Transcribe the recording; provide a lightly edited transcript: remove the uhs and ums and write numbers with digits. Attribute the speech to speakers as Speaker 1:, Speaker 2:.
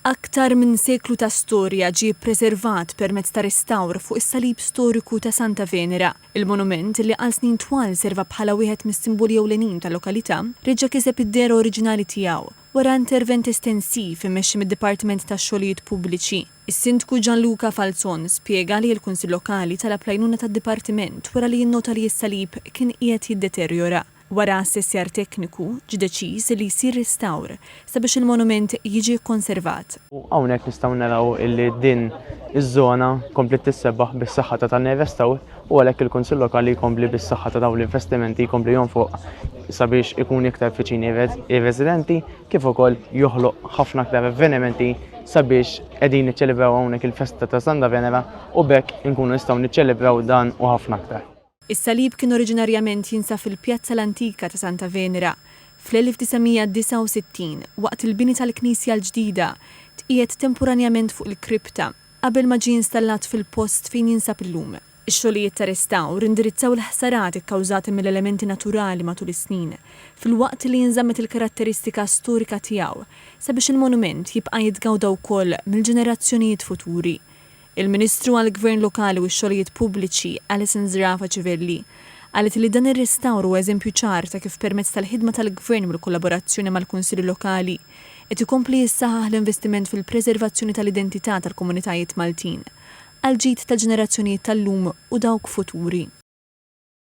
Speaker 1: Aktar minn seklu ta' storja ġie preservat permezz ta' restawr fuq is-salib storiku ta' Santa Venera. Il-monument li għal snin twal serva bħala wieħed mis-simboli ewlenin tal-lokalità reġa' kiseb id-dera oriġinali tiegħu wara intervent estensiv immexxi mid-Dipartiment tax-Xogħlijiet Pubbliċi. Is-Sindku Gianluca Falzon spjega li l-Kunsill Lokali talab l-għajnuna tad-Dipartiment wara li jinnota li s-salib kien qiegħed jiddeterjora. Wara assessjar tekniku ġie deċiż li jsir restawr sabiex il-monument jiġi konservat.
Speaker 2: Hawnhekk nistgħu naraw illi din iż-żona komplet tissebbaħ bis-saħħa ta' tan-restawr u għalhekk il-Kunsill Lokali jkompli bis-saħħa ta' dawn l-investimenti jkompli jonfoq sabiex ikun iktar viċini ir-residenti kif ukoll joħloq ħafna aktar avvenimenti sabiex qegħdin niċċelebraw hawnhekk il-festa ta' Santa Venera u bekk inkunu nistgħu niċċelebraw dan u ħafna aktar.
Speaker 1: Is-salib kien oriġinarjament jinsab fil-Pjazza l-Antika ta' Santa Venera. Fl-1969, waqt il-bini tal-Knisja l-ġdida, tqiegħed temporanjament fuq il-kripta qabel ma ġie installat fil-post fejn jinsab illum. Ix-xogħlijiet ta' restawr indirizzaw l-ħsarat ikkawżati mill-elementi naturali matul is-snin, filwaqt li jinżammet il-karatteristika storika tiegħu sabiex il-monument jibqa' jitgawda wkoll mill-ġenerazzjonijiet futuri. Il-Ministru għall-Gvern Lokali u x-Xogħlijiet Pubbliċi Alison Zrafa Civelli qalet li dan ir-restawr huwa eżempju ċar ta' kif permezz tal-ħidma tal-Gvern bil-kollaborazzjoni mal-Kunsilli Lokali qed ikompli jissaħħaħ l-investiment fil-preservazzjoni tal-identità tal-komunitajiet Maltin għal ġid tal-ġenerazzjonijiet tal-lum u dawk futuri.